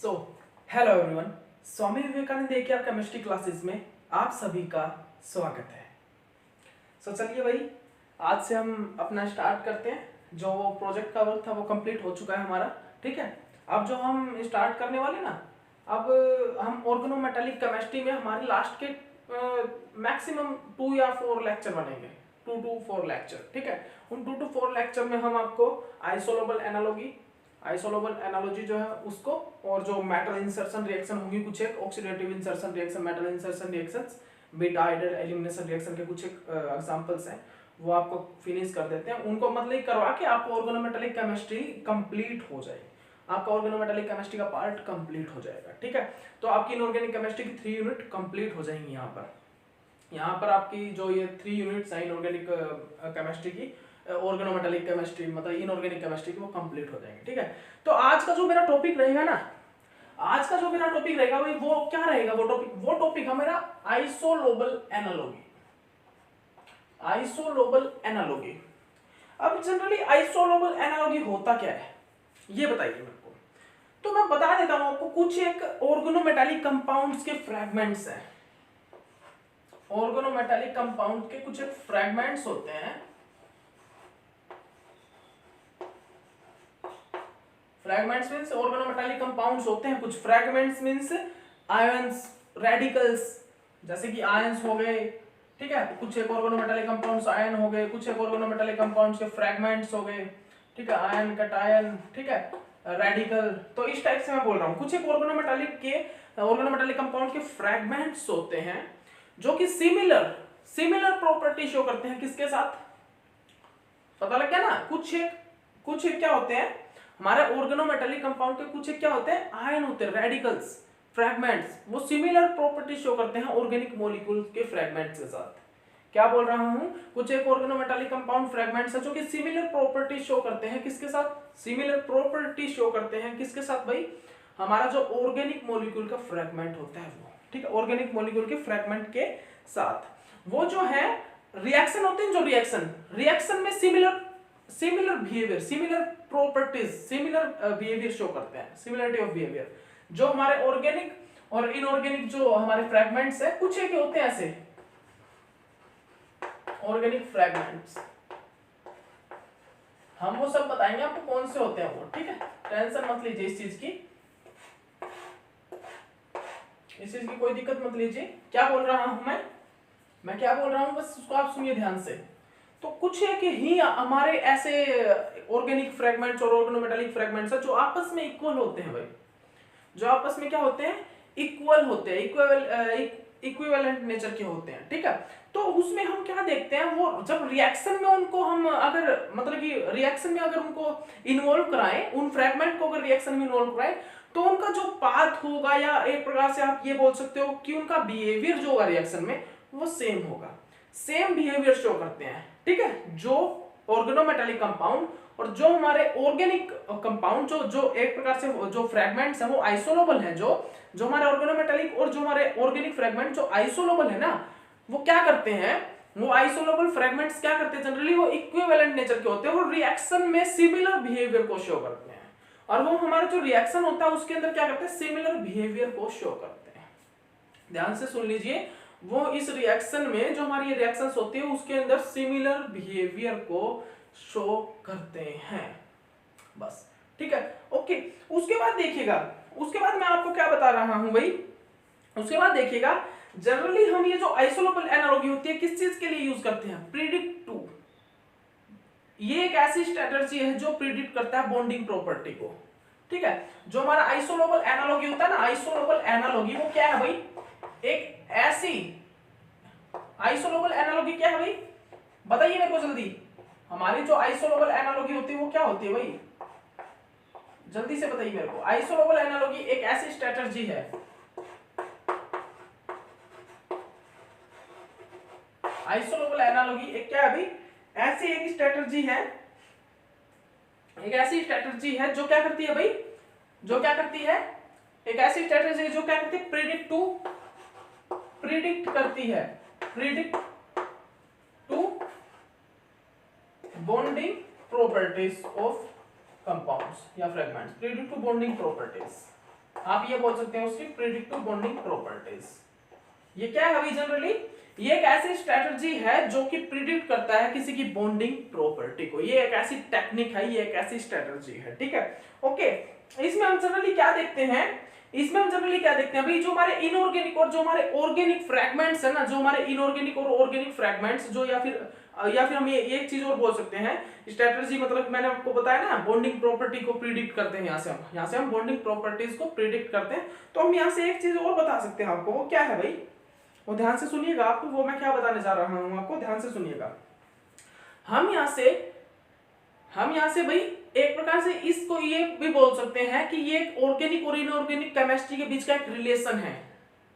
So hello everyone, Swami Vivekananda के आप chemistry classes में आप सभी का स्वागत है। चलिए भाई, आज से हम अपना स्टार्ट करते हैं। जो वो प्रोजेक्ट का वर्क था वो कंप्लीट हो चुका है हमारा, ठीक है। अब जो हम स्टार्ट करने वाले ना, अब हम ऑर्गेनोमेटालिक केमिस्ट्री में हमारे लास्ट के मैक्सिमम 2 या 4 लेक्चर बनेंगे, 2 to 4 लेक्चर, ठीक है। उन 2 to 4 लेक्चर में हम आपको आइसोलोबल एनालॉजी जो है उसको, और जो मेटल इंसर्शन रिएक्शन होंगी कुछ एक, oxidative insertion reaction, metal insertion reactions, beta hydride elimination reaction के कुछ एक एग्जांपल्स हैं, वो आपको फिनिश कर देते हैं। उनको मतलब करवा के आपको ऑर्गेनोमेटालिक केमिस्ट्री कंप्लीट हो जाएगी, आपका ऑर्गेनोमेटालिक केमिस्ट्री का पार्ट कंप्लीट हो जाएगा, ठीक है। तो आपकी इनऑर्गेनिक केमिस्ट्री की 3 यूनिट कंप्लीट हो जाएंगी। यहाँ पर आपकी जो ये 3 यूनिट्स हैं इनऑर्गेनिक केमिस्ट्री की, ऑर्गेनोमेटालिक केमिस्ट्री मतलब इनऑर्गेनिक केमिस्ट्री की, वो कंप्लीट हो जाएंगे, ठीक है। तो आज का जो मेरा टॉपिक रहेगा ना, आज का जो मेरा टॉपिक रहेगा भाई, वो क्या रहेगा? वो टॉपिक है मेरा आइसोलोबल एनालॉजी। Isolobal analogy. अब जनरली आइसोलोबल एनालॉजी होता क्या है ये बताइए मेरे को। तो मैं बता देता हूं आपको, कुछ एक ऑर्गेनोमेटालिक कंपाउंड्स के फ्रैगमेंट्स हैं। ऑर्गेनोमेटालिक कंपाउंड के कुछ एक फ्रैगमेंट्स होते हैं। फ्रैगमेंट्स मींस ऑर्गेनोमेटालिक कंपाउंड्स होते हैं, कुछ फ्रैगमेंट्स मींस आयंस, रेडिकल्स, जैसे कि आयंस हो गए, ठीक है। कुछ एक ऑर्गेनोमेटालिक कंपाउंड्स आयन हो गए, कुछ एक ऑर्गेनोमेटालिक कंपाउंड्स के फ्रैगमेंट्स हो गए, ठीक है, आयन, कटायन, ठीक है, रेडिकल। तो इस टाइप से मैं बोल रहा हूं, कुछ एक ऑर्गेनोमेटालिक कंपाउंड के फ्रैगमेंट्स होते हैं जो कि सिमिलर प्रॉपर्टी शो करते हैं। किसके साथ? पता लग गया ना। कुछ एक क्या होते हैं हमारे ऑर्गेनोमेटालिक कंपाउंड के, कुछ एक क्या होते हैं आयन होते हैं, रेडिकल्स, फ्रैगमेंट्स, वो सिमिलर प्रॉपर्टी शो करते हैं ऑर्गेनिक मॉलिक्यूल्स के फ्रैगमेंट्स के साथ। क्या बोल रहा हूं? कुछ एक ऑर्गेनोमेटालिक कंपाउंड फ्रैगमेंट्स है जो कि सिमिलर प्रॉपर्टी शो करते हैं। किसके साथ? सिमिलर प्रॉपर्टी शो करते हैं। किसके साथ भाई? हमारा जो ऑर्गेनिक मॉलिक्यूल का फ्रैगमेंट होता है वो, ठीक है, ऑर्गेनिक मॉलिक्यूल के फ्रैगमेंट के साथ। वो जो है रिएक्शन होते हैं, जो रिएक्शन में similar behaviour, similar properties, similar behaviour show करते हैं, सिमिलरिटी ऑफ बिहेवियर। जो हमारे ऑर्गेनिक और इनऑर्गेनिक जो हमारे फ्रैगमेंट्स है, कुछ एक होते हैं ऐसे ऑर्गेनिक फ्रैगमेंट्स। हम वो सब बताएंगे आपको कौन से होते हैं वो, ठीक है। टेंशन मत लीजिए इस चीज की, कोई दिक्कत मत लीजिए। क्या बोल रहा हूं मैं क्या बोल रहा हूं, बस उसको आप सुनिए ध्यान से। तो कुछ है कि ही हमारे ऐसे ऑर्गेनिक फ्रैगमेंट्स और ऑर्गेनोमेटालिक फ्रैगमेंट्स है जो आपस में इक्वल होते हैं भाई, जो आपस में क्या होते हैं? इक्वल होते हैं, इक्विवेलेंट नेचर के होते हैं, ठीक है। तो उसमें हम क्या देखते हैं, वो जब रिएक्शन में उनको हम अगर मतलब कि रिएक्शन में अगर उनको इन्वॉल्व कराएं, उन फ्रैगमेंट को अगर रिएक्शन में इन्वॉल्व कराएं, तो उनका जो पाथ होगा, या एक प्रकार से आप ये बोल सकते हो कि उनका बिहेवियर जो होगा रिएक्शन में वो सेम होगा, सेम बिहेवियर शो करते हैं, ठीक है। जो ऑर्गेनोमेटालिक कंपाउंड और जो हमारे ऑर्गेनिक कंपाउंड, जो एक प्रकार से जो फ्रैगमेंट्स हैं वो आइसोलोबल हैं, जो हमारे ऑर्गेनोमेटालिक और जो हमारे ऑर्गेनिक फ्रैगमेंट जो आइसोलोबल है ना, वो क्या करते हैं? वो आइसोलोबल फ्रैगमेंट्स क्या करते हैं? जनरली वो इक्विवेलेंट नेचर के होते हैं, वो रिएक्शन में सिमिलर बिहेवियर को शो करते हैं, और वो हमारा जो रिएक्शन होता है उसके अंदर क्या करते हैं? सिमिलर बिहेवियर को शो करते हैं। ध्यान से सुन लीजिए, वो इस रिएक्शन में जो हमारी रिएक्शंस होती है उसके अंदर सिमिलर बिहेवियर को शो करते हैं, बस, ठीक है, ओके। उसके बाद देखिएगा, उसके बाद मैं आपको क्या बता रहा हूं भाई, उसके बाद देखिएगा, जनरली हम ये जो आइसोलोबल एनालॉजी होती है किस चीज के लिए यूज करते हैं? Predict to. ये एक ऐसी स्ट्रेटजी है जो प्रिडिक्ट करता है बॉन्डिंग प्रॉपर्टी को, ठीक है। जो हमारा आइसोलोबल एनालॉजी होता है ना, आइसोलोबल एनालॉजी वो क्या है भाई? एक ऐसी आइसोलोबल एनालॉजी क्या है भाई? बताइए मेरे को जल्दी। हमारी जो आइसोलोबल एनालॉजी होती है वो क्या होती है भाई? जल्दी से बताइए मेरे को। आइसोलोबल एनालॉजी एक ऐसी स्ट्रेटजी है, आइसोलोबल एनालॉजी एक क्या है भाई? ऐसी एक स्ट्रेटजी है, एक ऐसी स्ट्रेटजी है जो क्या करती है भाई? जो क्या करती है? एक ऐसी स्ट्रेटजी है जो क्या करती है? प्रिडिक्ट करती है, predict to bonding properties of compounds या fragments, predict to bonding properties. आप ये बोल सकते हैं उसकी प्रिडिक्टिव बॉन्डिंग प्रॉपर्टीज। ये क्या है भाई जनरली, ये एक ऐसी स्ट्रेटजी है जो कि प्रिडिक्ट करता है किसी की बॉन्डिंग प्रॉपर्टी को। ये एक ऐसी टेक्निक है, ये एक ऐसी स्ट्रेटजी है, ठीक है। ओके, इसमें हम जनरली क्या देखते हैं, इसमें हम जनरली क्या देखते हैं भाई, जो हमारे इनऑर्गेनिक और जो हमारे ऑर्गेनिक फ्रैगमेंट्स है ना, जो हमारे इनऑर्गेनिक और ऑर्गेनिक फ्रैगमेंट्स जो या फिर हम ये एक चीज और बोल सकते हैं, स्ट्रेटजी मतलब मैंने आपको बताया ना, बॉन्डिंग प्रॉपर्टी को प्रिडिक्ट करते हैं। यहाँ से हम बॉन्डिंग प्रॉपर्टीज को प्रिडिक्ट करते हैं। तो हम यहाँ से एक चीज और बता सकते हैं आपको, वो क्या है भाई, वो ध्यान से सुनिएगा आप, वो मैं क्या बताने जा रहा हूं आपको, ध्यान से सुनिएगा। हम यहाँ से भाई एक प्रकार से इसको ये भी बोल सकते हैं कि ये ऑर्गेनिक और इनऑर्गेनिक केमिस्ट्री के बीच का एक रिलेशन है।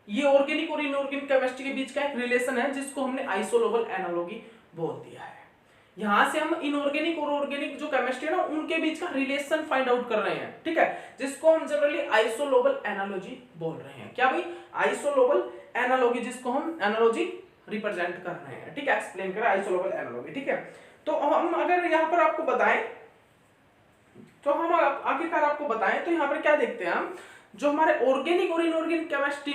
ये ऑर्गेनिक और इनऑर्गेनिक केमिस्ट्री के बीच का एक रिलेशन है जिसको हमने आइसोलोबल एनालॉगी बोल दिया है। यहां से हम इनऑर्गेनिक और ऑर्गेनिक जो केमिस्ट्री है ना, उनके बीच का रिलेशन फाइंड आउट कर रहे हैं, ठीक है, जिसको हम जनरली आइसोलोबल एनालॉजी बोल रहे हैं। क्या भाई, आइसोलोबल एनालॉगी, जिसको हम एनालॉजी रिप्रेजेंट कर रहे हैं, ठीक है, एक्सप्लेन कर आइसोलोबल एनालॉगी, ठीक है। तो हम अगर यहां पर आपको बताएं, तो हम आखिरकार आपको बताएं तो यहां पर क्या देखते हैं हम, जो हमारे ऑर्गेनिक और इनऑर्गेनिक केमिस्ट्री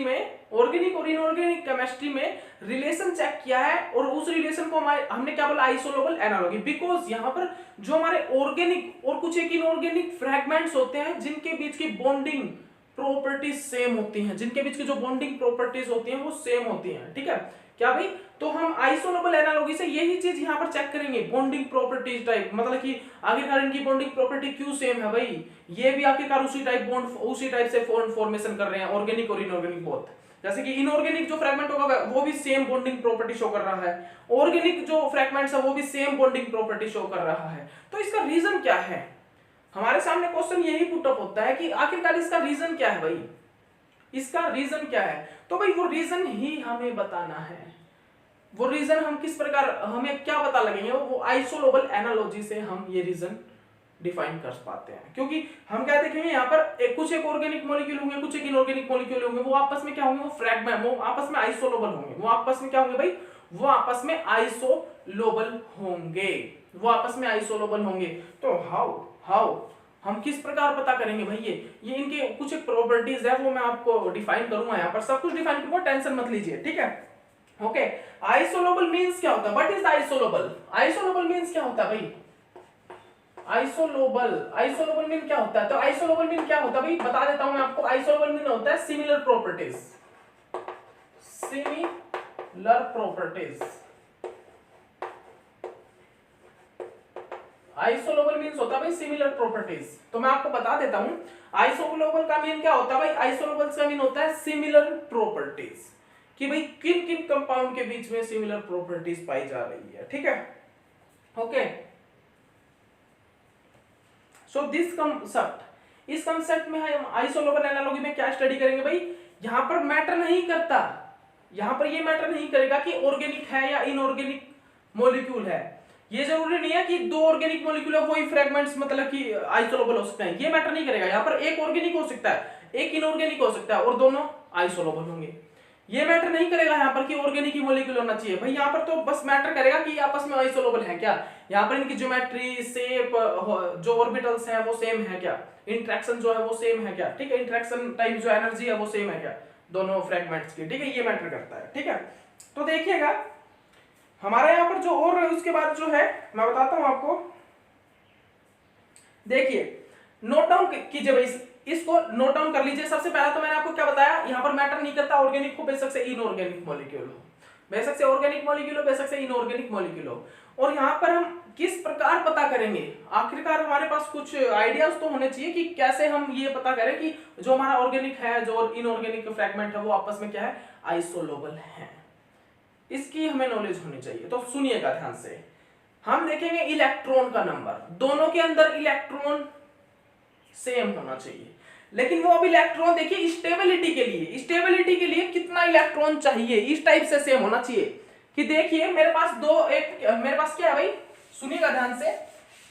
में रिलेशन चेक किया है, और उस रिलेशन को हमने क्या बोला, आइसोलोबल एनालॉगी। बिकॉज यहां पर जो हमारे ऑर्गेनिक और कुछ एक इनऑर्गेनिक फ्रैगमेंट्स होते हैं जिनके बीच की बॉन्डिंग प्रॉपर्टीज सेम होती हैं, जिनके बीच की जो बॉन्डिंग प्रॉपर्टीज होती हैं वो सेम होती हैं, ठीक है। क्या भाई, तो हम आइसोलोबल एनालॉगी से यही चीज यहां पर चेक करेंगे, बॉन्डिंग प्रॉपर्टीज टाइप, मतलब कि आखिरकार इनकी बॉन्डिंग प्रॉपर्टी क्यों सेम है भाई, ये भी आखिरकार उसी टाइप से फॉर्मेशन कर रहे हैं, ऑर्गेनिक और इनऑर्गेनिक बोथ। जैसे कि इनऑर्गेनिक जो फ्रैगमेंट होगा वो भी सेम बॉन्डिंग प्रॉपर्टी शो कर रहा है, ऑर्गेनिक जो फ्रैगमेंट्स है वो भी सेम बॉन्डिंग प्रॉपर्टी शो कर रहा है। तो इसका रीजन क्या है, हमारे सामने क्वेश्चन यही पुट अप होता है कि आखिरकार इसका रीजन क्या है भाई, इसका रीजन क्या है। तो भाई वो रीजन ही हमें बताना है। वो रीजन हम किस प्रकार, हमें क्या पता लगेंगे, वो आइसोलोबल एनालॉजी से हम ये रीजन डिफाइन कर पाते हैं। क्योंकि हम क्या देखेंगे यहाँ पर कुछ एक ऑर्गेनिक मॉलिक्यूल होंगे, कुछ एक इनऑर्गेनिक मॉलिक्यूल होंगे, वो आपस में क्या होंगे, वो फ्रैगमेंट, वो आपस में आइसोलोबल होंगे। वो आपस में क्या होंगे भाई, वो आपस में आइसोलोबल होंगे, वो आपस में आइसोलोबल होंगे। तो हाउ हम किस प्रकार पता करेंगे भाई, ये इनके कुछ एक प्रॉपर्टीज है, वो मैं आपको डिफाइन करूंगा, यहाँ पर सब कुछ डिफाइन करूंगा, टेंशन मत लीजिए, ठीक है। ओके, आइसोलोबल मींस क्या होता है, what is isolobal, isolobal means क्या होता है भाई, आइसोलोबल मीन क्या होता है, तो आइसोलोबल मीन क्या होता है भाई, बता देता हूं मैं आपको। आइसोलोबल मीन होता है सिमिलर प्रॉपर्टीज, आइसोलोबल मीन्स होता है भाई सिमिलर प्रॉपर्टीज। तो मैं आपको बता देता हूं आइसोलोबल का मीन क्या होता है भाई, आइसोलोबल का मीन होता है सिमिलर प्रॉपर्टीज, कि भाई किन किन कंपाउंड के बीच में सिमिलर प्रॉपर्टीज पाई जा रही है, ठीक है। ओके, सो दिस कंसेप्ट, इस कंसेप्ट में हम आइसोलोबल एनालॉजी में क्या स्टडी करेंगे भाई, यहां पर मैटर नहीं करता, यहां पर ये मैटर नहीं करेगा कि ऑर्गेनिक है या इनऑर्गेनिक मॉलिक्यूल है। ये जरूरी नहीं है कि दो ऑर्गेनिक मॉलिक्यूल है वही फ्रैगमेंट्स मतलब कि आइसोलोबल हो सकते हैं, ये मैटर नहीं करेगा। यहां पर एक ऑर्गेनिक हो सकता है, एक इनऑर्गेनिक हो सकता है, और दोनों आइसोलोबल होंगे। ये मैटर नहीं करेगा यहाँ पर कि ऑर्गेनिक ही मॉलिक्यूल होना चाहिए भाई, यहाँ पर तो बस मैटर करेगा कि आपस में आइसोलोबल है क्या, यहाँ पर इनकी ज्योमेट्री, शेप, जो ऑर्बिटल्स हैं वो सेम है क्या, इंटरेक्शन जो है वो सेम है क्या, ठीक है, इंटरेक्शन टाइम जो एनर्जी है वो सेम है क्या दोनों फ्रैगमेंट्स की, ठीक है, ये मैटर करता है, ठीक है। तो देखिएगा हमारे यहाँ पर जो और उसके बाद जो है मैं बताता हूं आपको, देखिए नोट डाउन कीजिए भाई, इसको नोट डाउन कर लीजिए। सबसे पहला तो मैंने आपको क्या बताया, यहां पर मैटर नहीं करता ऑर्गेनिक को बेशक से इनऑर्गेनिक मॉलिक्यूल हो, बेशक से ऑर्गेनिक मॉलिक्यूल हो, बेशक से इनऑर्गेनिक मॉलिक्यूल हो। और यहां पर हम किस प्रकार पता करेंगे, आखिरकार हमारे पास कुछ आइडियाज तो होने चाहिए कि कैसे हम ये पता करें कि जो हमारा ऑर्गेनिक है, जो इनऑर्गेनिक फ्रैगमेंट है, वो आपस में क्या है, आइसोलोबल है। इसकी हमें नॉलेज होनी चाहिए। तो सुनिएगा ध्यान से, हम देखेंगे इलेक्ट्रॉन का नंबर, दोनों के अंदर इलेक्ट्रॉन सेम होना चाहिए, लेकिन वो अब इलेक्ट्रॉन देखिए स्टेबिलिटी के लिए कितना इलेक्ट्रॉन चाहिए, इस टाइप से सेम होना चाहिए कि देखिए मेरे पास मेरे पास क्या है भाई, सुनिएगा ध्यान से,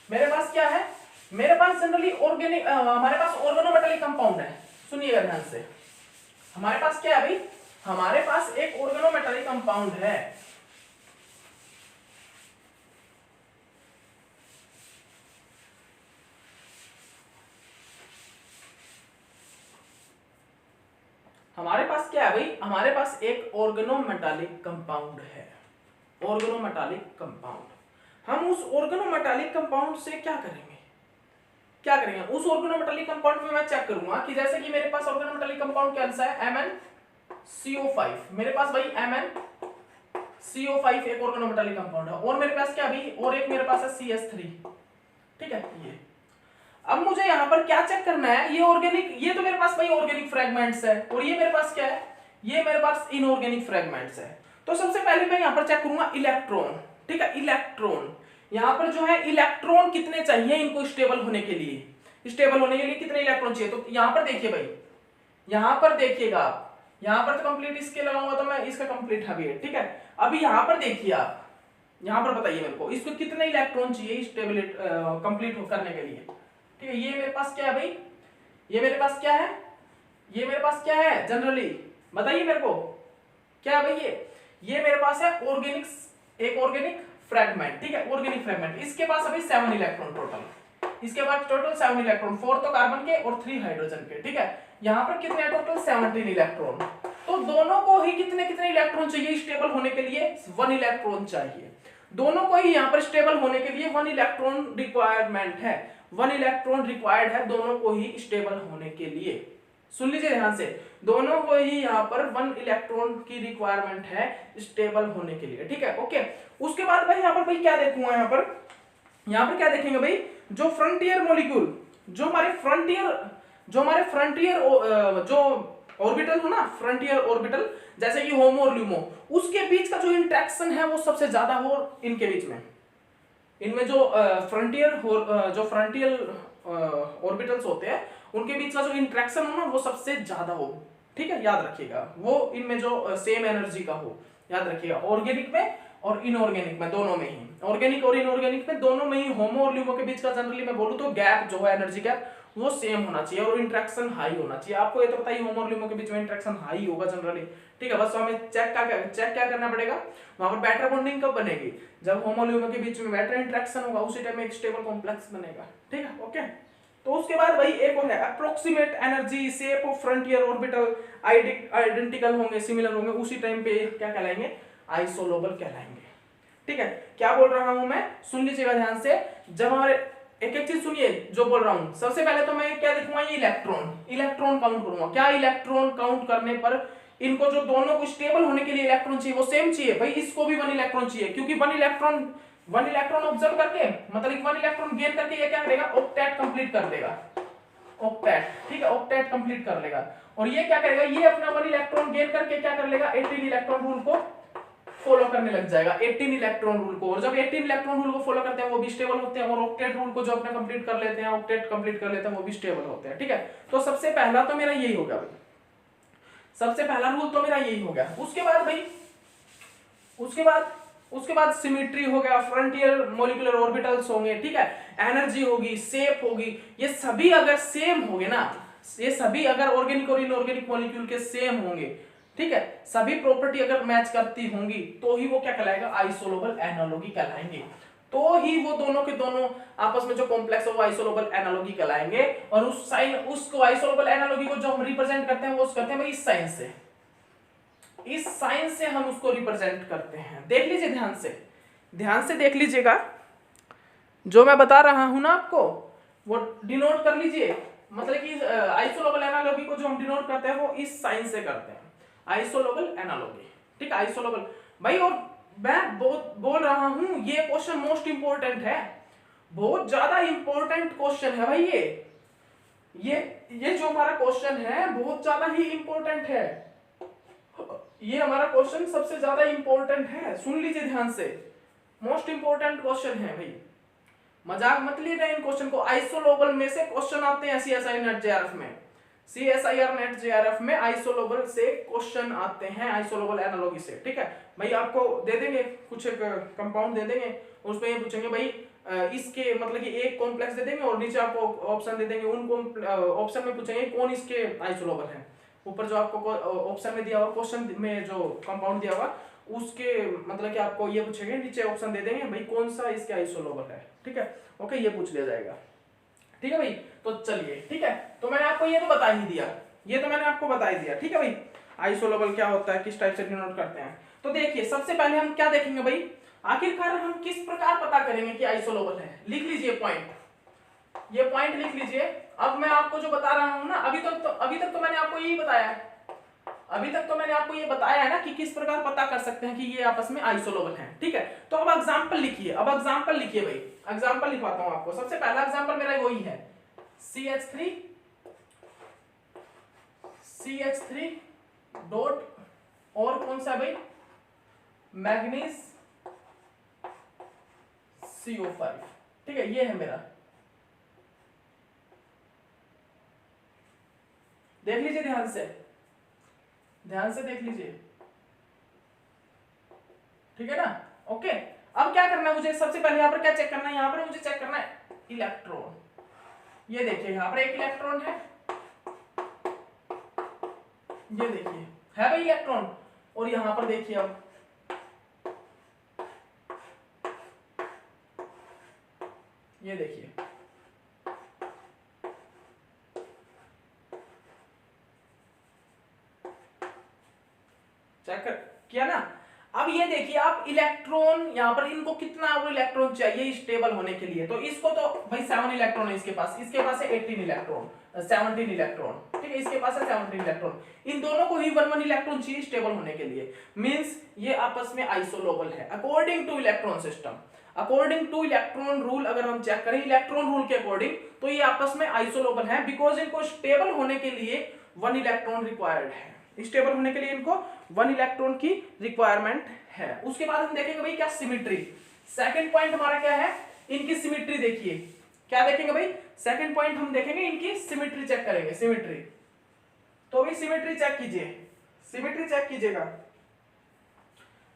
मेरे पास क्या है, मेरे पास जनरली ऑर्गेनिक, हमारे पास ऑर्गेनोमेटालिक कंपाउंड है। सुनिएगा ध्यान से, हमारे पास क्या है भाई, हमारे पास एक ऑर्गेनोमेटालिक कंपाउंड है। हमारे पास क्या है भाई, हमारे पास एक ऑर्गेनोमेटालिक कंपाउंड है, ऑर्गेनोमेटालिक कंपाउंड। हम उस ऑर्गेनोमेटालिक कंपाउंड से क्या करेंगे, क्या करेंगे उस ऑर्गेनोमेटालिक कंपाउंड में मैं चेक करूंगा कि जैसे कि मेरे पास ऑर्गेनोमेटालिक कंपाउंड कौन सा है, MnCO5। मेरे पास भाई MnCO5 एक ऑर्गेनोमेटालिक कंपाउंड है, और मेरे पास क्या अभी और एक मेरे पास है CH3, ठीक है। ये अब मुझे यहाँ पर क्या चेक करना है, ये ऑर्गेनिक, ये तो मेरे पास भाई ऑर्गेनिक फ्रेगमेंट्स है, और ये मेरे पास क्या है, ये मेरे पास इनऑर्गेनिक फ्रेगमेंट्स है। तो सबसे पहले मैं यहाँ पर चेक करूंगा इलेक्ट्रॉन, ठीक है। इलेक्ट्रॉन यहाँ पर जो है, इलेक्ट्रॉन कितने चाहिए इनको स्टेबल होने के लिए, स्टेबल होने के लिए कितने इलेक्ट्रॉन चाहिए। तो यहाँ पर देखिए भाई, यहाँ पर देखिएगा आप, यहाँ पर तो कंप्लीट इसके लगाऊंगा तो मैं इसका कंप्लीट है, ठीक है। अभी यहाँ पर देखिए आप, यहाँ पर बताइए मेरे को इसको कितने इलेक्ट्रॉन चाहिए स्टेबिलिटी कंप्लीट करने के लिए, ठीक है। ये मेरे पास क्या है भाई, ये मेरे पास क्या है, ये मेरे पास क्या है जनरली, बताइए मेरे को क्या है भाई, ये मेरे पास है ऑर्गेनिक, एक ऑर्गेनिक फ्रेगमेंट, ठीक है, ऑर्गेनिक फ्रेगमेंट। इसके पास अभी 7 इलेक्ट्रॉन टोटल, इसके पास टोटल 7 इलेक्ट्रॉन, 4 तो कार्बन के और 3 हाइड्रोजन के, ठीक है। यहाँ पर कितने टोटल 17 इलेक्ट्रॉन। तो दोनों को ही कितने कितने इलेक्ट्रॉन चाहिए स्टेबल होने के लिए, 1 इलेक्ट्रॉन चाहिए। दोनों को ही यहाँ पर स्टेबल होने के लिए 1 इलेक्ट्रॉन रिक्वायरमेंट है, 1 इलेक्ट्रॉन रिक्वायर्ड है दोनों को ही स्टेबल होने के लिए। सुन लीजिए ध्यान से, दोनों को ही यहाँ पर 1 इलेक्ट्रॉन की रिक्वायरमेंट है स्टेबल होने के लिए, ठीक है, ओके। उसके बाद भाई यहाँ पर भाई क्या देखूंगा, यहाँ पर क्या देखेंगे भाई, जो फ्रंटियर मॉलिक्यूल, जो हमारे फ्रंटियर जो ऑर्बिटल हो ना, फ्रंटियर ऑर्बिटल, जैसे कि होमो और ल्यूमो, उसके बीच का जो इंटरेक्शन है वो सबसे ज्यादा हो इनके बीच में, इनमें जो फ्रंटियर ऑर्बिटल्स होते हैं उनके बीच का जो इंटरेक्शन हो ना वो सबसे ज्यादा हो, ठीक है, याद रखिएगा। वो इनमें जो सेम एनर्जी का हो, याद रखिएगा। ऑर्गेनिक में और इनऑर्गेनिक में, दोनों में ही, ऑर्गेनिक और इनऑर्गेनिक में दोनों में ही, होमो और ल्यूमो के बीच का जनरली मैं बोलूं तो गैप जो है, एनर्जी गैप, वो सेम होना चाहिए और इंटरेक्शन हाई होना चाहिए। आपको ये तो पता ही, होमो और ल्यूमो के बीच में इंटरेक्शन हाई होगा जनरली, ठीक है। बस हमें चेक क्या करना पड़ेगा, वहां पर बेटर बॉन्डिंग कब बनेगी, जब होमो ल्यूमो के बीच में बेटर इंटरेक्शन होगा, उसी टाइम में एक स्टेबल कॉम्प्लेक्स बनेगा, ठीक है, ओके। तो उसके बाद भाई एक और है approximate energy shape of frontier orbital identical होंगे, सिमिलर होंगे, उसी टाइम पे क्या कहलाएंगे, आइसोलोबल कहलाएंगे, ठीक है। क्या बोल रहा हूं मैं, सुन लीजिएगा ध्यान से। जब हमारे एक एक चीज सुनिए जो बोल रहा हूं, सबसे पहले तो मैं क्या देखूंगा, ये इलेक्ट्रॉन काउंट करूंगा। क्या इलेक्ट्रॉन काउंट करने पर इनको जो दोनों को स्टेबल होने के लिए इलेक्ट्रॉन चाहिए वो सेम चाहिए भाई, इसको भी 1 इलेक्ट्रॉन चाहिए, क्योंकि 1 इलेक्ट्रॉन ऑब्जर्व करके, मतलब 1 इलेक्ट्रॉन गेन करके ये क्या करेगा, ऑक्टेट कंप्लीट कर देगा, ऑक्टेट, ठीक है, ऑक्टेट कंप्लीट कर लेगा। और ये क्या करेगा, ये अपना 1 इलेक्ट्रॉन गेन करके क्या कर लेगा, 18 इलेक्ट्रॉन रूल को फॉलो करने लग जाएगा, 18 इलेक्ट्रॉन रूल को। और जब 18 इलेक्ट्रॉन रूल को फॉलो करते हैं वो भी स्टेबल होते हैं, और ऑक्टेट रूल को जो अपने कंप्लीट कर लेते हैं, ऑक्टेट कंप्लीट कर लेते हैं, वो भी स्टेबल होते हैं, ठीक है। तो सबसे पहला तो मेरा यही हो गया भाई, सबसे पहला रूल तो मेरा यही हो गया। उसके बाद भाई, उसके बाद सिमेट्री हो गया, फ्रंटियर मॉलिक्यूलर ऑर्बिटल्स होंगे, ठीक है, एनर्जी होगी, शेप होगी, ये सभी अगर सेम होंगे ना, ये सभी अगर ऑर्गेनिक और इनऑर्गेनिक मॉलिक्यूल के सेम होंगे, ठीक है, सभी प्रॉपर्टी अगर मैच करती होंगी, तो ही वो क्या कहलाएगा, आइसोलोबल एनालॉगी कहलाएंगे। तो ही वो दोनों के दोनों आपस में जो कॉम्प्लेक्स है वो आइसोलोबल एनालॉगी कहलाएंगे। और उस साइन, उसको आइसोलोबल एनालॉगी को जो हम रिप्रेजेंट करते हैं वो करते हैं भाई इस साइन से, इस साइन से हम उसको रिप्रेजेंट करते हैं। देख लीजिए ध्यान से देख लीजिएगा, जो मैं बता रहा हूं ना आपको वो डिनोट कर लीजिए। मतलब कि आइसोलोबल एनालॉगी को जो हम डिनोट करते हैं वो इस साइन से करते हैं, आइसोलोबल एनालॉगी, ठीक है, आइसोलोबल भाई। और मैं बोल रहा हूं ये क्वेश्चन मोस्ट इंपोर्टेंट है, बहुत ज्यादा इंपॉर्टेंट क्वेश्चन है भाई। ये जो हमारा क्वेश्चन है बहुत ज्यादा ही इंपॉर्टेंट है, ये हमारा क्वेश्चन सबसे ज्यादा इंपॉर्टेंट है, सुन लीजिए ध्यान से, मोस्ट इंपॉर्टेंट क्वेश्चन है भाई, मजाक मत लीजिए इन क्वेश्चन को। आइसोलोबल में से क्वेश्चन आते हैं सीएसआई नेट जेआरएफ में, सीएसआईआर नेट जेआरएफ में आइसोलोबल से क्वेश्चन आते हैं, आइसोलोबल एनालॉगी से, ठीक है भाई। आपको दे देंगे कुछ एक कंपाउंड दे देंगे, उसमें ये पूछेंगे भाई इसके मतलब कि एक कॉम्प्लेक्स दे देंगे और नीचे आपको ऑप्शन दे देंगे, उन ऑप्शन में पूछेंगे कौन इसके आइसोलोबल है। ऊपर जो आपको ऑप्शन में दिया हुआ, क्वेश्चन में जो कंपाउंड दिया हुआ उसके मतलब कि आपको ये पूछेंगे, नीचे ऑप्शन दे देंगे भाई कौन सा इसके आइसोलोबल है, ठीक है, ओके, ये पूछ लिया जाएगा, ठीक है भाई। तो चलिए, ठीक है, तो मैंने आपको ये तो बता ही दिया, ये तो मैंने आपको बता ही दिया, ठीक है भाई। आइसोलेबल क्या होता है, किस टाइप से डिनोट करते हैं। तो देखिए सबसे पहले हम क्या देखेंगे भाई, आखिरकार हम किस प्रकार पता करेंगे कि आइसोलेबल है। लिख लीजिए पॉइंट, ये पॉइंट लिख लीजिए। अब मैं आपको जो बता रहा हूं ना, अभी तक तो मैंने आपको यही बताया है, अभी तक तो मैंने आपको ये बताया है ना कि किस प्रकार पता कर सकते हैं कि ये आपस में आइसोलेबल हैं, ठीक है। तो अब एग्जांपल लिखिए, अब एग्जांपल लिखिए भाई, एग्जांपल लिखवाता हूं आपको। सबसे पहला एग्जांपल मेरा वही है, CH3 डॉट और कौन सा भाई, मैग्नीज CO5, ठीक है, ये है मेरा। देख लीजिए ध्यान से, ध्यान से देख लीजिए, ठीक है ना। ओके, अब क्या करना है मुझे, सबसे पहले यहां पर क्या चेक करना है, यहां पर मुझे चेक करना है इलेक्ट्रॉन। ये देखिए यहां पर एक इलेक्ट्रॉन है, ये देखिए है भाई इलेक्ट्रॉन, और यहां पर देखिए अब ये देखिए, चेक किया ना। अब ये देखिए आप इलेक्ट्रॉन यहां पर, इनको कितना इलेक्ट्रॉन चाहिए स्टेबल होने के लिए, तो इसको तो भाई 7 इलेक्ट्रॉन है इसके पास है 18 इलेक्ट्रॉन, 17 इलेक्ट्रॉन, ठीक है, इसके पास है 17 इलेक्ट्रॉन। इन दोनों को ही 1 इलेक्ट्रॉन चाहिए स्टेबल होने के लिए, मींस ये आपस में आइसोलेबल है according two electron system, according two electron rule. अगर हम चेक करें इलेक्ट्रॉन रूल के अकॉर्डिंग, तो ये आपस में आइसोलेबल है, बिकॉज इनको स्टेबल होने के लिए 1 इलेक्ट्रॉन रिक्वायर्ड है, स्टेबल होने के लिए इनको 1 इलेक्ट्रॉन की रिक्वायरमेंट है। उसके बाद हम देखेंगे भाई क्या, सिमेट्री। सेकंड पॉइंट हमारा क्या है, इनकी सिमेट्री देखिए, क्या देखेंगे भाई, सेकंड पॉइंट हम देखेंगे इनकी सिमेट्री चेक करेंगे, सिमेट्री। तो भाई सिमेट्री चेक कीजिए, सिमेट्री चेक कीजिएगा।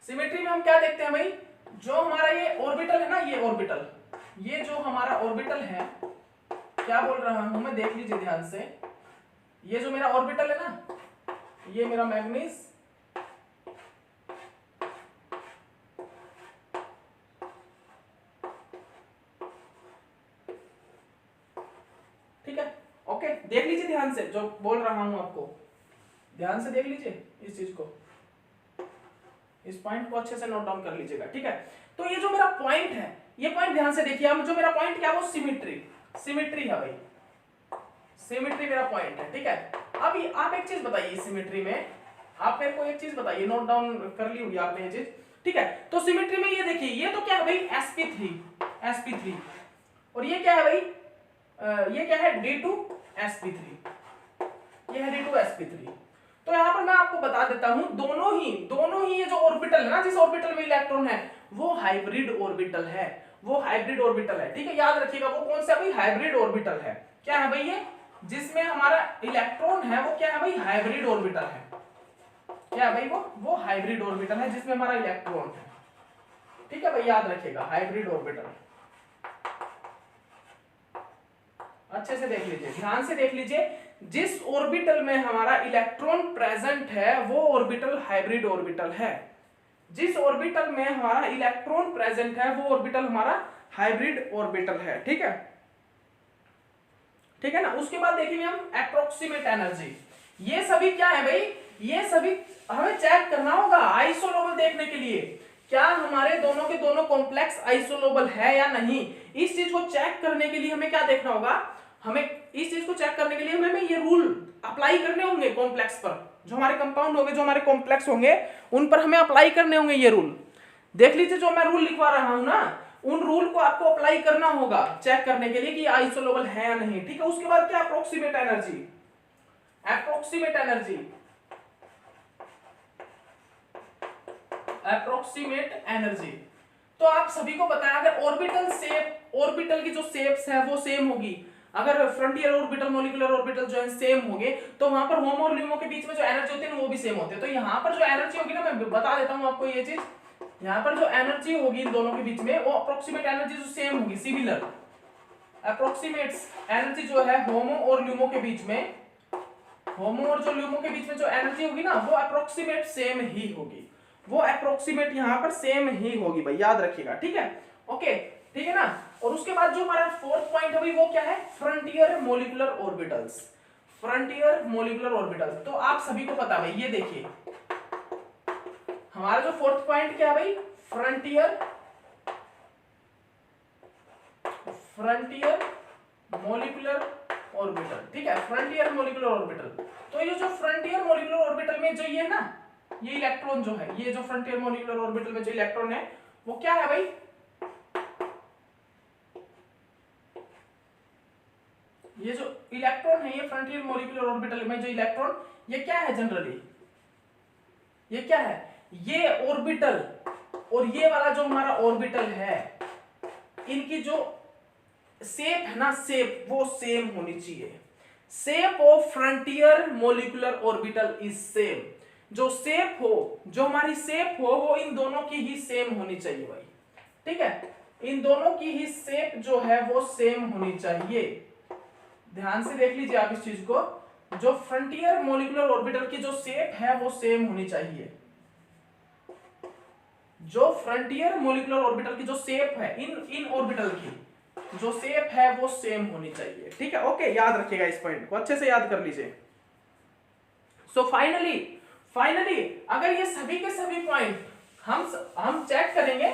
सिमेट्री में हम क्या देखते हैं भाई, जो हमारा ये ऑर्बिटल है ना, ये ऑर्बिटल, ये जो हमारा ऑर्बिटल है, क्या बोल रहा हूं मैं, देख लीजिए ध्यान से। ये जो मेरा ऑर्बिटल है ना, ये मेरा मैग्नीज, ठीक है। ओके, देख लीजिए ध्यान से, जो बोल रहा हूं आपको ध्यान से देख लीजिए इस चीज को, इस पॉइंट को अच्छे से नोट डाउन कर लीजिएगा, ठीक है। तो ये जो मेरा पॉइंट है, ये पॉइंट ध्यान से देखिए, अब जो मेरा पॉइंट क्या है वो सिमेट्री, सिमेट्री है भाई, सिमेट्री मेरा पॉइंट है, ठीक है। अब आप एक चीज बताइए, सिमेट्री में आप मेरे को एक चीज बताइए, नोट डाउन कर ली होगी आपने ये चीज, ठीक है। तो सिमेट्री में ये देखिए, ये तो क्या है भाई, sp3, और ये क्या है भाई, ये क्या है, D2sp3, ये है D2sp3। तो यहां पर मैं आपको बता देता हूं, दोनों ही ये जो ऑर्बिटल है ना, जिस ऑर्बिटल में इलेक्ट्रॉन है, वो हाइब्रिड ऑर्बिटल है, वो हाइब्रिड ऑर्बिटल है, ठीक है। याद रखिएगा वो कौन सा भाई, हाइब्रिड ऑर्बिटल है। क्या है भाई ये, जिसमें हमारा इलेक्ट्रॉन है वो क्या है भाई, हाइब्रिड ऑर्बिटल है। क्या है भाई, वो हाइब्रिड ऑर्बिटल है जिसमें हमारा इलेक्ट्रॉन है, ठीक है भाई, याद रखिएगा हाइब्रिड ऑर्बिटल। अच्छे से देख लीजिए, ध्यान से देख लीजिए, जिस ऑर्बिटल में हमारा इलेक्ट्रॉन प्रेजेंट है वो ऑर्बिटल हाइब्रिड ऑर्बिटल है, जिस ऑर्बिटल में हमारा इलेक्ट्रॉन प्रेजेंट है वो ऑर्बिटल हमारा हाइब्रिड ऑर्बिटल है, ठीक है, ठीक है ना। उसके बाद देखेंगे हम एप्रोक्सीमेट एनर्जी। ये सभी क्या है भाई, ये सभी हमें चेक करना होगा आइसोलेबल देखने के लिए, क्या हमारे दोनों के दोनों कॉम्प्लेक्स आइसोलेबल है या नहीं। इस चीज को चेक करने के लिए हमें क्या देखना होगा, हमें इस चीज को चेक करने के लिए हमें ये रूल अप्लाई करने होंगे कॉम्प्लेक्स पर, जो हमारे कंपाउंड होंगे, जो हमारे कॉम्प्लेक्स होंगे, उन पर हमें अप्लाई करने होंगे ये रूल। देख लीजिए जो मैं रूल लिखवा रहा हूं ना, उन रूल को आपको अप्लाई करना होगा चेक करने के लिए कि आइसोलेबल है या नहीं, ठीक है। उसके बाद क्या, approximate energy, approximate energy, approximate energy. तो आप सभी को पता है, अगर ऑर्बिटल शेप, ऑर्बिटल की जो शेप्स है वो सेम होगी, अगर फ्रंटियर ऑर्बिटल, मॉलिक्यूलर ऑर्बिटल जो है सेम होंगे, तो वहां पर होमो और ल्यूमो के बीच में जो एनर्जी होती है वो भी सेम होती है। तो यहाँ पर जो एनर्जी होगी ना, मैं बता देता हूँ आपको ये चीज, यहाँ पर जो एनर्जी होगी इन दोनों के बीच में, वो अप्रोक्सीमेट एनर्जी जो सेम होगी, सिमिलर अप्रोक्सीमेट एनर्जी जो है होमो और ल्यूमो के बीच में, होमो और जो ल्यूमो के बीच में जो एनर्जी होगी ना, वो अप्रोक्सीमेट सेम ही होगी, वो अप्रोक्सीमेट यहाँ पर सेम ही होगी भाई, याद रखिएगा, ठीक है। ओके, ठीक है ना। और उसके बाद जो हमारा फोर्थ पॉइंट है भाई, वो क्या है, frontier molecular orbitals. Frontier molecular orbital. तो आप सभी को पता भाई, ये देखिए हमारा जो फोर्थ पॉइंट क्या भाई, फ्रंटियर मोलिकुलर ऑर्बिटल। ठीक है, फ्रंटियर मोलिकुलर ऑर्बिटल। तो ये जो फ्रंटियर मोलिकुलर ऑर्बिटल में जो ये ना, ये इलेक्ट्रॉन जो है, ये जो फ्रंटियर मोलिकुलर ऑर्बिटल में जो इलेक्ट्रॉन है वो क्या है भाई, ये जो इलेक्ट्रॉन है, ये फ्रंटियर मोलिकुलर ऑर्बिटल में जो इलेक्ट्रॉन, ये क्या है जनरली, ये क्या है, ये ऑर्बिटल और ये वाला जो हमारा ऑर्बिटल है, इनकी जो शेप है ना, शेप वो सेम होनी चाहिए। Shape of frontier molecular orbital is same. जो शेप हो, जो हमारी शेप हो, वो इन दोनों की ही सेम होनी चाहिए भाई। ठीक है, इन दोनों की ही शेप जो है वो सेम होनी चाहिए। ध्यान से देख लीजिए आप इस चीज को, जो फ्रंटियर मोलिकुलर ऑर्बिटल की जो शेप है वो सेम होनी चाहिए। जो फ्रंटियर मोलिकुलर ऑर्बिटल की जो शेप है, इन ऑर्बिटल की जो शेप है वो सेम होनी चाहिए। ठीक है, ओके, याद रखिएगा इस पॉइंट को, अच्छे से याद कर लीजिए। सो फाइनली अगर ये सभी के सभी पॉइंट हम चेक करेंगे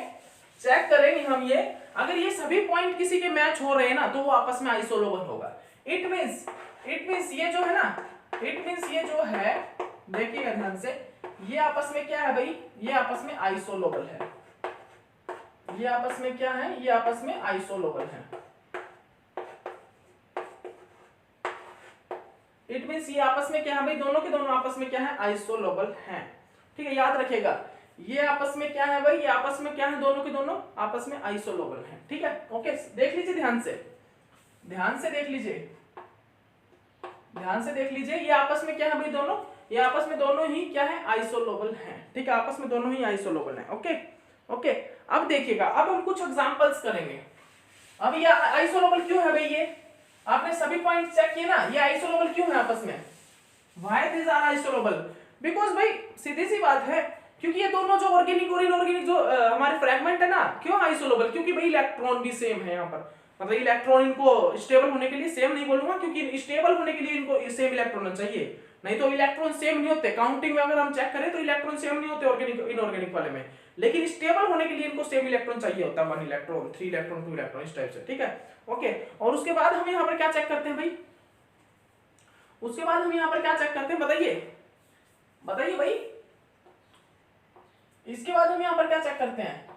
हम ये, अगर ये सभी पॉइंट किसी के मैच हो रहे हैं ना, तो वो आपस में आइसोलोबल होगा। इट मींस ये जो है ना, ये जो है, देखिएगा ध्यान से, ये आपस में क्या है भाई, ये आपस में आइसोलोबल है। ये आपस में क्या है, ये आपस में आइसोलोबल है। इट मींस ये आपस में क्या है भाई, दोनों के दोनों आपस में क्या है, आइसोलोबल हैं। ठीक है, याद रखिएगा, ये आपस में क्या है भाई, ये आपस में क्या है, दोनों के दोनों आपस में आइसोलोबल हैं। ठीक है, ओके, देख लीजिए ध्यान से देख लीजिए, ये आपस में क्या है भाई, दोनों, ये आपस में दोनों ही क्या है, आइसोलोबल हैं। ठीक है, आपस में दोनों ही आइसोलोबल हैं। ओके, अब देखिएगा, अब हम कुछ एग्जांपल्स करेंगे। अब ये आइसोलोबल क्यों है भाई, ये आपने सभी पॉइंट चेक किए ना, ये आइसोलोबल क्यों है आपस में, why this are isolobal, because भाई सीधी सी बात है, क्योंकि ये दोनों जो ऑर्गेनिक और इनऑर्गेनिक जो हमारे फ्रेगमेंट है ना, क्यों आइसोलोबल, क्योंकि भाई इलेक्ट्रॉन भी सेम है यहाँ पर, मतलब इलेक्ट्रॉन इनको स्टेबल होने के लिए, सेम नहीं बोलूंगा, क्योंकि स्टेबल होने के लिए इनको सेम इलेक्ट्रॉन चाहिए, नहीं तो इलेक्ट्रॉन सेम नहीं होते। काउंटिंग में अगर हम चेक करें तो इलेक्ट्रॉन सेम नहीं होते ऑर्गेनिक इनऑर्गेनिक वाले में, लेकिन स्टेबल होने के लिए इनको सेम इलेक्ट्रॉन चाहिए होता है, 1 इलेक्ट्रॉन 3 इलेक्ट्रॉन 2 इलेक्ट्रॉन, इस टाइप से। ठीक है, ओके, और उसके बाद हम यहाँ पर क्या चेक करते हैं भाई, उसके बाद हम यहाँ पर क्या चेक करते हैं, बताइए भाई, इसके बाद हम यहाँ पर क्या चेक करते हैं।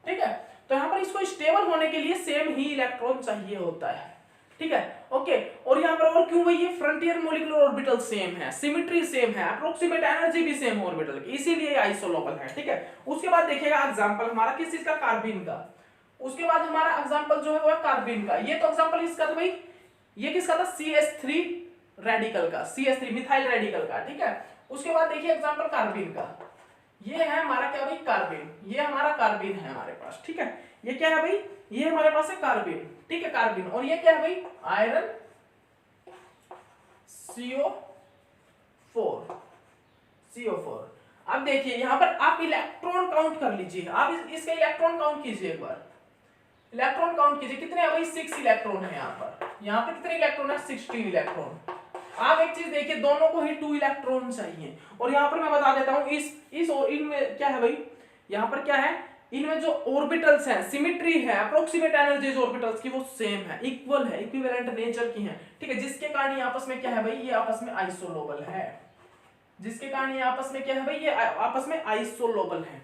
ठीक है, तो यहाँ पर इसको स्टेबल होने के लिए सेम ही इलेक्ट्रॉन चाहिए होता है। ठीक है, ओके, और यहाँ पर और क्यों भाई, ये फ्रंटियर मोलिकुलर ऑर्बिटल सेम है, सिमेट्री सेम है, अप्रोक्सीमेट एनर्जी भी सेम ऑर्बिटल की, इसीलिए आइसोलोबल है। ठीक है, उसके बाद देखिएगा एग्जांपल हमारा किस चीज का, कार्बन का। उसके बाद हमारा एग्जांपल जो है वो है कार्बन का। ये तो एग्जांपल इसका था भाई, ये किसका था, CH3 रेडिकल का, CH3 मिथाइल रेडिकल का। ठीक है, उसके बाद देखिए एग्जांपल कार्बन का, ये है हमारा क्या भाई, कार्बन, ये हमारा कार्बन है हमारे पास। ठीक है, ये क्या है भाई, ये हमारे पास है कार्बन। ठीक है, कार्बन, और ये क्या है भाई, आयरन CO4। अब देखिए यहाँ पर आप इलेक्ट्रॉन काउंट कर लीजिए, आप इसका इलेक्ट्रॉन काउंट कीजिए, एक बार इलेक्ट्रॉन काउंट कीजिए, कितने हैं भाई, 6 इलेक्ट्रॉन है यहाँ पर। यहाँ पे कितने इलेक्ट्रॉन है, 16 इलेक्ट्रॉन। आप एक चीज देखिए, दोनों को ही 2 इलेक्ट्रॉन चाहिए, और यहाँ पर मैं बता देता हूँ, इस और इनमें क्या है भाई, यहाँ पर क्या है, इनमें जो ऑर्बिटल्स हैं, सिमेट्री है, अप्रोक्सीमेट एनर्जीज ऑर्बिटल्स की वो सेम है, इक्वल है, इक्विवेलेंट नेचर की हैं। ठीक है, जिसके कारण ये आपस में क्या है भाई, ये आपस में आइसोलोबल है, जिसके कारण ये आपस में क्या है भाई, ये आपस में आइसोलोबल है,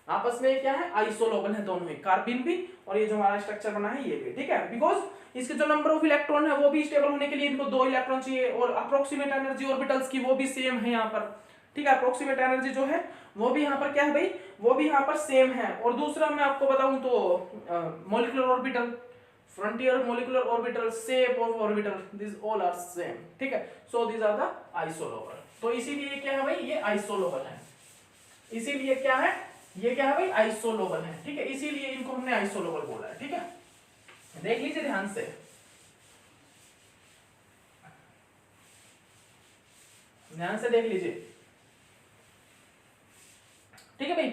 आपस में क्या है, आइसोलोबल है दोनों ही, कार्बन भी और ये जो हमारा स्ट्रक्चर बना है ये भी। ठीक है, बिकॉज इसके जो नंबर ऑफ इलेक्ट्रॉन है वो भी स्टेबल होने के लिए इनको 2 इलेक्ट्रॉन चाहिए, और अप्रोक्सीमेट एनर्जी ऑर्बिटल्स की वो भी सेम है यहाँ पर। ठीक है, अप्रोक्सीमेट एनर्जी जो है वो भी यहाँ पर क्या है भाई, वो भी यहाँ पर सेम है। और दूसरा मैं आपको बताऊं तो molecular orbital, frontier molecular orbital, shape of orbital, this all are same. ठीक है, so this are the isolobal. तो इसीलिए क्या है भाई, ये आइसोलोबल है, इसीलिए क्या है, ये क्या है भाई, आइसोलोबल है। ठीक है, इसीलिए इनको हमने आइसोलोबल बोला है। ठीक है, देख लीजिए ध्यान से, देख लीजिए। ठीक है भाई,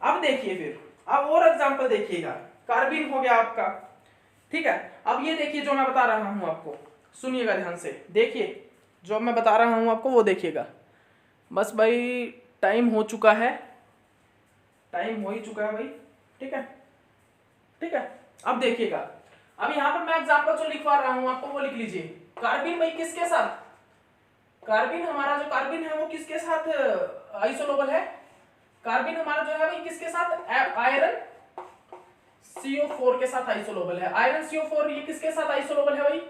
अब देखिए फिर, अब और एग्जांपल देखिएगा, कार्बन हो गया आपका। ठीक है, अब ये देखिए जो मैं बता रहा हूं आपको, सुनिएगा ध्यान से, देखिए जो मैं बता रहा हूँ आपको वो देखिएगा। बस भाई टाइम हो चुका है, टाइम हो ही चुका है भाई, ठीक है ठीक है। अब देखिएगा, अब यहाँ पर मैं एग्जांपल जो लिखवा रहा हूँ आपको वो लिख लीजिए। कार्बिन भाई किसके साथ, कार्बिन हमारा जो कार्बिन है वो किसके साथ आइसोलोबल है, कार्बिन हमारा जो है भाई किसके साथ, आयरन CO4 के साथ आइसोलोबल है। आयरन CO4 ये किसके साथ आइसोलोबल है भाई,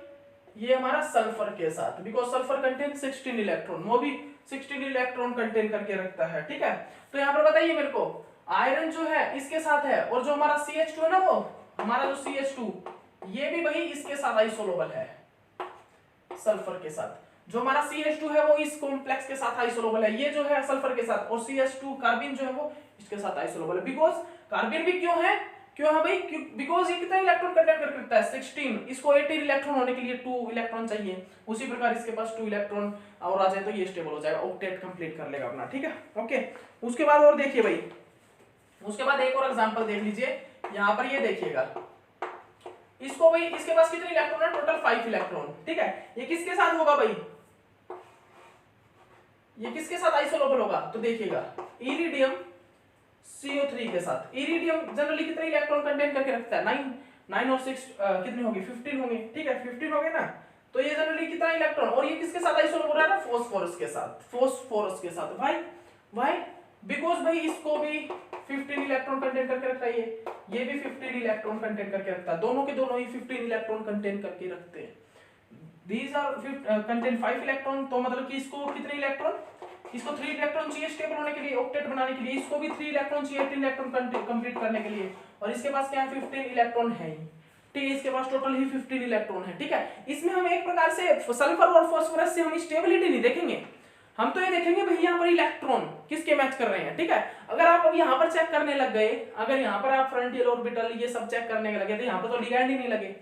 ये हमारा सल्फर के साथ, बिकॉज सल्फर कंटेन 16 इलेक्ट्रॉन, वो भी 16 इलेक्ट्रॉन कंटेन करके रखता है, ठीक है। तो यहाँ पर बताइए मेरे को, आयरन जो है इसके साथ है, और जो हमारा CH2 है ना, वो हमारा जो CH2 ये भी भाई इसके साथ आइसोलोबल है, सल्फर के साथ। जो हमारा CH2 है वो इस कॉम्प्लेक्स के साथ आइसोलोबल है, ये जो है सल्फर के साथ, और CH2 कार्बिन जो है वो इसके साथ आइसोलोबल है। बिकॉज कार्बिन भी क्यों है भाई, बिकॉज ये कितना इलेक्ट्रॉन कंटेन कर सकता है, 16, इसको 18 इलेक्ट्रॉन होने के लिए 2 इलेक्ट्रॉन चाहिए, उसी प्रकार इसके पास 2 इलेक्ट्रॉन और आ जाए तो ये स्टेबल हो जाएगा, ऑक्टेट कंप्लीट कर लेगा अपना, ठीक है ओके। उसके बाद और देखिए भाई, उसके बाद एक और एग्जांपल देख लीजिए, यहाँ पर ये देखिएगा, इसको भाई इसके पास कितने इलेक्ट्रॉन है, टोटल 5 इलेक्ट्रॉन, ठीक है। ये किसके साथ होगा भाई, ये किसके साथ आइसोलोबल होगा, तो देखिएगा इरिडियम CO3 के साथ। इरिडियम जनरली कितने इलेक्ट्रॉन कंटेन करके रखता है, 9 और 6 कितने होंगे, 15 होंगे, ठीक है 15 होंगे ना। तो ये जनरली कितना इलेक्ट्रॉन, और ये किसके साथ आइसोलोबल हो रहा है, फास्फोरस के साथ, फास्फोरस के साथ। व्हाई बिकॉज भाई इसको भी 15 इलेक्ट्रॉन कंटेन करके रखता है, ये भी 15 इलेक्ट्रॉन कंटेन करके रखता है, दोनों के दोनों ही 15 इलेक्ट्रॉन कंटेन करके रखते हैं। These are contain 5 इलेक्ट्रॉन, तो मतलब कि इसको कितने इलेक्ट्रॉन, इसको 3 इलेक्ट्रॉन चाहिए स्टेबल होने के लिए, ऑक्टेट बनाने के लिए, इसको भी 3 इलेक्ट्रॉन चाहिए 18 इलेक्ट्रॉन कंप्लीट करने के लिए, और इसके पास क्या है 15 इलेक्ट्रॉन है, ठीक है, इसके पास टोटल ही 15 इलेक्ट्रॉन है, ठीक है। इसमें हम एक प्रकार से सल्फर और फास्फोरस से हम स्टेबिलिटी नहीं देखेंगे, हम तो ये देखेंगे भाई यहाँ पर इलेक्ट्रॉन किसके मैच कर रहे हैं, ठीक है। अगर आप अब यहाँ पर चेक करने लग गए, अगर यहाँ पर आप फ्रंटियल ऑर्बिटल ये सब चेक करने लगे, तो यहाँ पर तो लिगैंड ही नहीं लगे,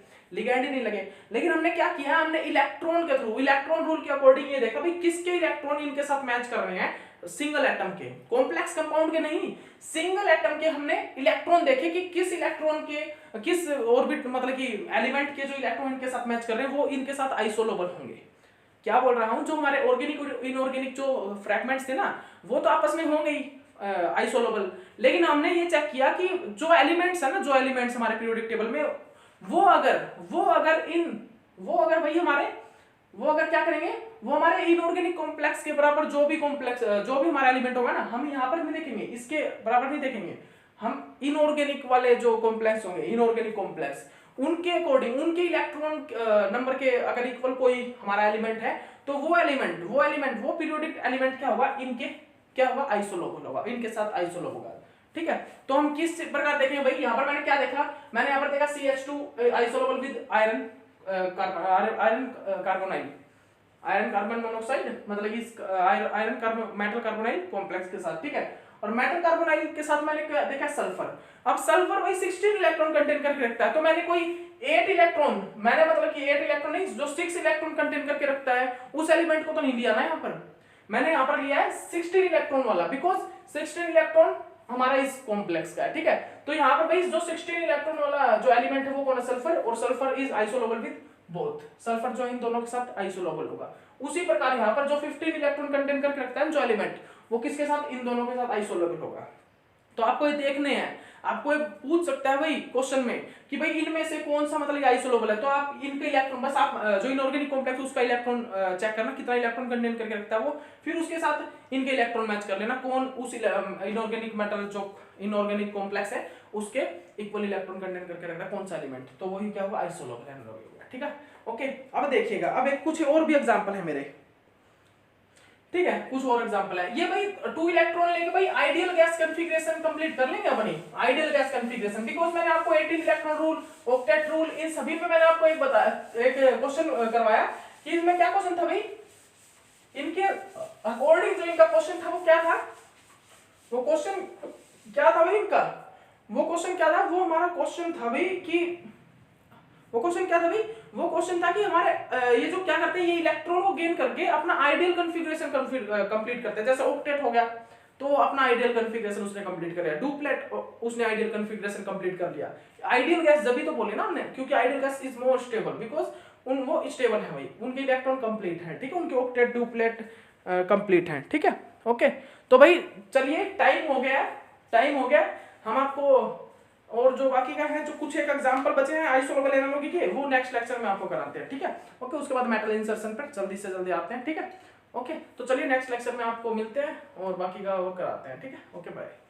लेकिन हमने क्या किया, हमने इलेक्ट्रॉन के थ्रू, इलेक्ट्रॉन रूल के अकॉर्डिंग ये देखा भाई किसके इलेक्ट्रॉन इनके साथ मैच कर रहे हैं, सिंगल एटम के, कॉम्प्लेक्स कंपाउंड के नहीं, सिंगल एटम के हमने इलेक्ट्रॉन देखे कि किस इलेक्ट्रॉन के किस ऑर्बिट मतलब कि एलिमेंट के जो इलेक्ट्रॉन इनके साथ मैच कर रहे हैं वो इनके साथ आइसोलोबल होंगे। क्या बोल रहा हूं, जो हमारे ऑर्गेनिक और इनऑर्गेनिक जो फ्रैगमेंट्स थे ना, वो तो आपस में होंगे ही आइसोलोबल, लेकिन हमने ये चेक किया कि जो एलिमेंट्स है ना, जो एलिमेंट्स हमारे पीरियोडिक टेबल में, वो अगर भाई हमारे, वो अगर क्या करेंगे, वो हमारे इनऑर्गेनिक कॉम्प्लेक्स के बराबर जो भी कॉम्प्लेक्स जो भी हमारा एलिमेंट होगा ना, हम यहाँ पर नहीं देखेंगे, इसके बराबर नहीं देखेंगे, हम इनऑर्गेनिक वाले जो कॉम्प्लेक्स होंगे, इनऑर्गेनिक कॉम्प्लेक्स, उनके अकॉर्डिंग, उनके इलेक्ट्रॉन नंबर के अगर इक्वल कोई हमारा एलिमेंट है, तो वो पीरियोडिक एलिमेंट क्या होगा, इनके क्या होगा, आइसोलोबल होगा, इनके साथ आइसोलोबल होगा, ठीक है। तो हम किस प्रकार देखेंगे भाई, यहाँ पर मैंने क्या देखा, मैंने यहाँ पर देखा CH2 isolobal with iron carbonyl, iron carbon monoxide, मतलब कि iron carbon metal carbonyl complex के साथ, ठीक है। और मेटल कार्बोनाइल के साथ मैंने देखा सल्फर। अब सल्फर भाई 16 इलेक्ट्रॉन कंटेन करके रखता है, तो मैंने कोई 8 इलेक्ट्रॉन, मैंने मतलब कि 8 इलेक्ट्रॉन नहीं, जो 6 इलेक्ट्रॉन कंटेन करके रखता है उस एलिमेंट को तो नहीं लिया ना यहाँ पर, मैंने यहाँ पर लिया है 16 इलेक्ट्रॉन वाला, बिकॉज 16 इलेक्ट्रॉन हमारा इस कॉम्प्लेक्स का है, ठीक है। तो यहाँ पर भाई जो 16 इलेक्ट्रॉन वाला जो एलिमेंट है वो कौन है, सल्फर, और sulphur is isolobal with both, sulphur जो इन दोनों के साथ आइसोलोबल होगा। उसी प्रकार यहाँ पर जो 15 इलेक्ट्रॉन कंटेन करके रखता है जो एलिमेंट, वो किसके साथ, इन दोनों के साथ आइसोलोबल होगा। तो आपको ये देखने हैं, आपको ये पूछ सकता है भाई क्वेश्चन में कि भाई इनमें से कौन सा मतलब आइसोलोबल है, तो आप इनके इलेक्ट्रॉन, बस आप जो इनऑर्गेनिक कॉम्प्लेक्स उसका इलेक्ट्रॉन चेक करना कितना इलेक्ट्रॉन कंटेन करके रखता है वो, फिर उसके साथ इनके इलेक्ट्रॉन मैच कर लेना, कौन उस इनऑर्गेनिक मेटल जो इनऑर्गेनिक कॉम्प्लेक्स है उसके इक्वल इलेक्ट्रॉन कंटेन करके रख रहा है कौन सा एलिमेंट, तो वही क्या होगा, आइसोलोबल है, ठीक है ओके। अब देखिएगा, अब एक कुछ और भी एग्जांपल है मेरे, ठीक है, कुछ और एग्जांपल है, ये भाई 2 इलेक्ट्रॉन लेके भाई आइडियल गैस कॉन्फ़िगरेशन कंप्लीट कर लेंगे अपनी आइडियल गैस कॉन्फ़िगरेशन, बिकॉज़ मैंने आपको 18 इलेक्ट्रॉन रूल, ऑक्टेट रूल, इन सभी पे मैंने आपको एक क्वेश्चन करवाया कि इसमें क्या क्वेश्चन था भाई, इनके अकॉर्डिंग जो इनका क्वेश्चन था वो क्या था, वो क्वेश्चन क्या था भाई इनका, वो क्वेश्चन क्या था, वो हमारा क्वेश्चन था भाई कि वो क्वेश्चन क्या था भाई, वो क्वेश्चन था कि हमारे ये जो क्या करते हैं, ये इलेक्ट्रॉन को गेन करके अपना आइडियल कॉन्फ़िगरेशन कंप्लीट करते हैं, जैसे ऑक्टेट हो गया तो अपना आइडियल कॉन्फ़िगरेशन उसने कंप्लीट कर लिया, डुप्लेट उसने आइडियल कॉन्फ़िगरेशन कंप्लीट कर लिया। आइडियल गैस जब भी तो बोले ना हमने, क्योंकि ideal gas is more stable, because वो स्टेबल है भाई, उनके इलेक्ट्रॉन कंप्लीट है, ठीक है, उनके ऑक्टेट डुप्लेट कंप्लीट है, ठीक है। ओके, तो भाई चलिए टाइम हो गया, हम आपको और जो बाकी का है, जो कुछ एक एग्जांपल बचे हैं आइसोलोबल एनालॉगी के, वो नेक्स्ट लेक्चर में आपको कराते हैं, ठीक है। ओके, उसके बाद मेटल इंसर्शन पर जल्दी से जल्दी आते हैं, ठीक है। ओके, तो चलिए नेक्स्ट लेक्चर में आपको मिलते हैं और बाकी का और कराते हैं, ठीक है। Okay, bye.